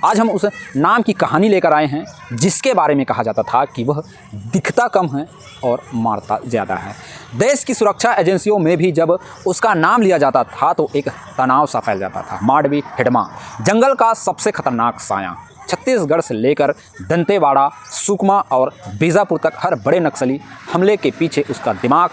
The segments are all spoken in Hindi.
आज हम उस नाम की कहानी लेकर आए हैं जिसके बारे में कहा जाता था कि वह दिखता कम है और मारता ज़्यादा है। देश की सुरक्षा एजेंसियों में भी जब उसका नाम लिया जाता था तो एक तनाव सा फैल जाता था। माडवी हिडमा, जंगल का सबसे खतरनाक साया। छत्तीसगढ़ से लेकर दंतेवाड़ा, सुकमा और बीजापुर तक हर बड़े नक्सली हमले के पीछे उसका दिमाग,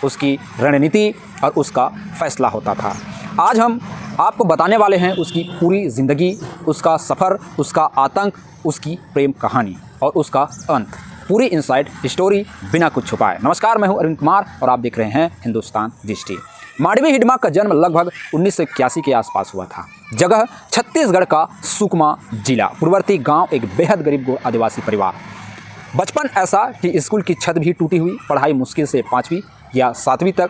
उसकी रणनीति और उसका फैसला होता था। आज हम आपको बताने वाले हैं उसकी पूरी ज़िंदगी, उसका सफ़र, उसका आतंक, उसकी प्रेम कहानी और उसका अंत। पूरी इनसाइड स्टोरी बिना कुछ छुपाए। नमस्कार, मैं हूं अरविंद कुमार और आप देख रहे हैं हिंदुस्तान दृष्टि। माडवी हिडमा का जन्म लगभग 1981 के आसपास हुआ था। जगह छत्तीसगढ़ का सुकमा जिला, पूर्ववर्ती गांव, एक बेहद गरीब आदिवासी परिवार। बचपन ऐसा कि स्कूल की छत भी टूटी हुई, पढ़ाई मुश्किल से 5वीं या 7वीं तक,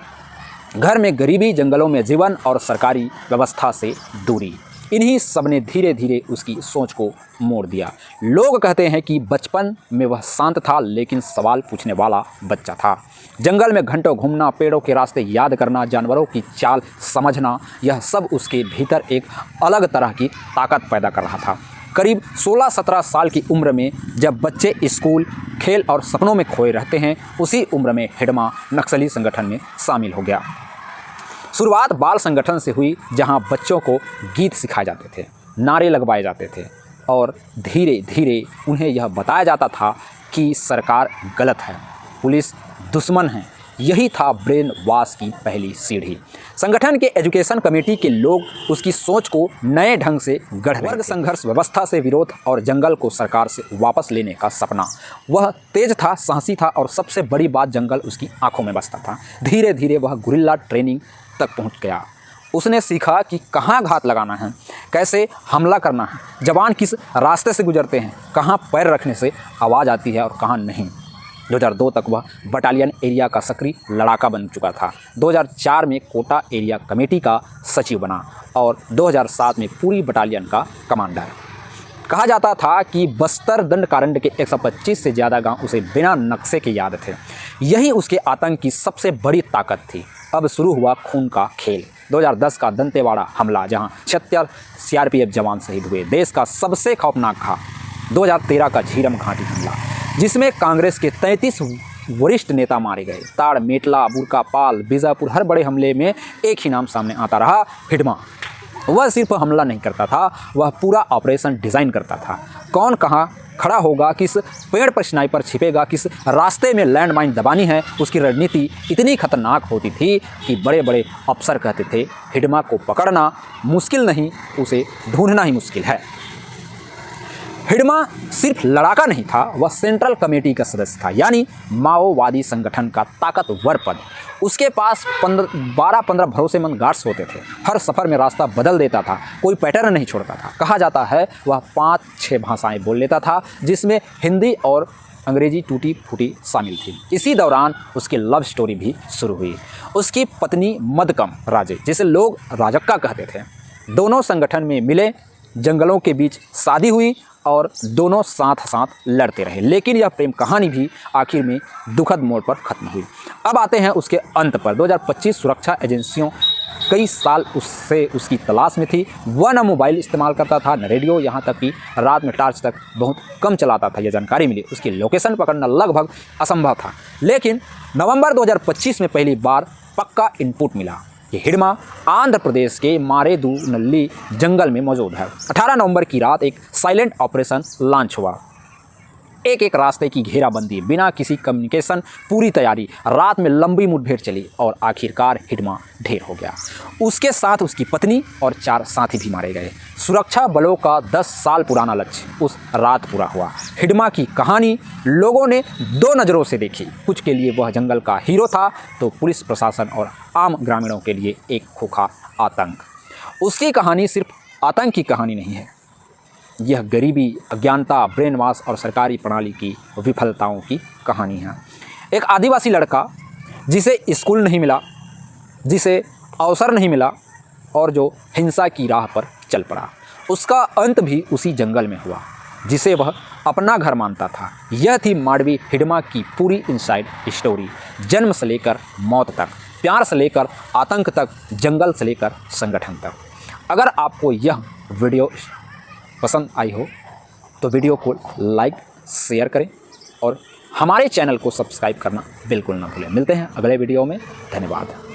घर में गरीबी, जंगलों में जीवन और सरकारी व्यवस्था से दूरी। इन्हीं सब ने धीरे धीरे उसकी सोच को मोड़ दिया। लोग कहते हैं कि बचपन में वह शांत था लेकिन सवाल पूछने वाला बच्चा था। जंगल में घंटों घूमना, पेड़ों के रास्ते याद करना, जानवरों की चाल समझना, यह सब उसके भीतर एक अलग तरह की ताकत पैदा कर रहा था। करीब 16-17 साल की उम्र में जब बच्चे स्कूल, खेल और सपनों में खोए रहते हैं, उसी उम्र में हिडमा नक्सली संगठन में शामिल हो गया। शुरुआत बाल संगठन से हुई जहां बच्चों को गीत सिखाए जाते थे, नारे लगवाए जाते थे और धीरे धीरे उन्हें यह बताया जाता था कि सरकार गलत है, पुलिस दुश्मन है। यही था ब्रेन वॉश की पहली सीढ़ी। संगठन के एजुकेशन कमेटी के लोग उसकी सोच को नए ढंग से गढ़ रहे थे। वर्ग संघर्ष, व्यवस्था से विरोध और जंगल को सरकार से वापस लेने का सपना। वह तेज था, साहसी था और सबसे बड़ी बात, जंगल उसकी आंखों में बसता था। धीरे धीरे वह गुरिल्ला ट्रेनिंग तक पहुंच गया। उसने सीखा कि कहाँ घात लगाना है, कैसे हमला करना है, जवान किस रास्ते से गुजरते हैं, कहाँ पैर रखने से आवाज़ आती है और कहाँ नहीं। 2002 तक वह बटालियन एरिया का सक्रिय लड़ाका बन चुका था। 2004 में कोटा एरिया कमेटी का सचिव बना और 2007 में पूरी बटालियन का कमांडर। कहा जाता था कि बस्तर दंडकारंड के 125 से ज़्यादा गांव उसे बिना नक्शे के याद थे। यही उसके आतंक की सबसे बड़ी ताकत थी। अब शुरू हुआ खून का खेल। 2010 का दंतेवाड़ा हमला, जहां 76 CRPF जवान शहीद हुए। देश का सबसे खौफनाक था 2013 का झीरम घाटी हमला, जिसमें कांग्रेस के 33 वरिष्ठ नेता मारे गए। ताड़, मेटला, बुरकापाल, बीजापुर, हर बड़े हमले में एक ही नाम सामने आता रहा, हिडमा। वह सिर्फ हमला नहीं करता था, वह पूरा ऑपरेशन डिज़ाइन करता था। कौन कहाँ खड़ा होगा, किस पेड़ पर स्नाइपर छिपेगा, किस रास्ते में लैंडमाइन दबानी है, उसकी रणनीति इतनी खतरनाक होती थी कि बड़े बड़े अफसर कहते थे हिडमा को पकड़ना मुश्किल नहीं, उसे ढूंढना ही मुश्किल है। हिडमा सिर्फ लड़ाका नहीं था, वह सेंट्रल कमेटी का सदस्य था, यानी माओवादी संगठन का ताकतवर पद। उसके पास 12-15 भरोसेमंद गार्ड्स होते थे। हर सफ़र में रास्ता बदल देता था, कोई पैटर्न नहीं छोड़ता था। कहा जाता है वह 5-6 भाषाएं बोल लेता था, जिसमें हिंदी और अंग्रेजी टूटी फूटी शामिल थी। इसी दौरान उसकी लव स्टोरी भी शुरू हुई। उसकी पत्नी मदकम राजे, जिसे लोग राजक्का कहते थे, दोनों संगठन में मिले। जंगलों के बीच शादी हुई और दोनों साथ साथ लड़ते रहे, लेकिन यह प्रेम कहानी भी आखिर में दुखद मोड़ पर खत्म हुई। अब आते हैं उसके अंत पर। 2025 सुरक्षा एजेंसियों कई साल उससे उसकी तलाश में थी। वह न मोबाइल इस्तेमाल करता था, न रेडियो, यहाँ तक कि रात में टॉर्च तक बहुत कम चलाता था। यह जानकारी मिली, उसकी लोकेशन पकड़ना लगभग असंभव था। लेकिन नवंबर 2025 में पहली बार पक्का इनपुट मिला। ये हिडमा आंध्र प्रदेश के मारेदूनल्ली जंगल में मौजूद है। 18 नवंबर की रात एक साइलेंट ऑपरेशन लॉन्च हुआ। एक रास्ते की घेराबंदी, बिना किसी कम्युनिकेशन, पूरी तैयारी। रात में लंबी मुठभेड़ चली और आखिरकार हिडमा ढेर हो गया। उसके साथ उसकी पत्नी और 4 साथी भी मारे गए। सुरक्षा बलों का 10 साल पुराना लक्ष्य उस रात पूरा हुआ। हिडमा की कहानी लोगों ने 2 नज़रों से देखी। कुछ के लिए वह जंगल का हीरो था, तो पुलिस प्रशासन और आम ग्रामीणों के लिए एक खोखा आतंक। उसकी कहानी सिर्फ आतंक की कहानी नहीं है, यह गरीबी, अज्ञानता, ब्रेन वॉश और सरकारी प्रणाली की विफलताओं की कहानी है। एक आदिवासी लड़का जिसे स्कूल नहीं मिला, जिसे अवसर नहीं मिला और जो हिंसा की राह पर चल पड़ा, उसका अंत भी उसी जंगल में हुआ जिसे वह अपना घर मानता था। यह थी माडवी हिडमा की पूरी इनसाइड स्टोरी। जन्म से लेकर मौत तक, प्यार से लेकर आतंक तक, जंगल से लेकर संगठन तक। अगर आपको यह वीडियो पसंद आई हो तो वीडियो को लाइक शेयर करें और हमारे चैनल को सब्सक्राइब करना बिल्कुल ना भूलें। मिलते हैं अगले वीडियो में। धन्यवाद।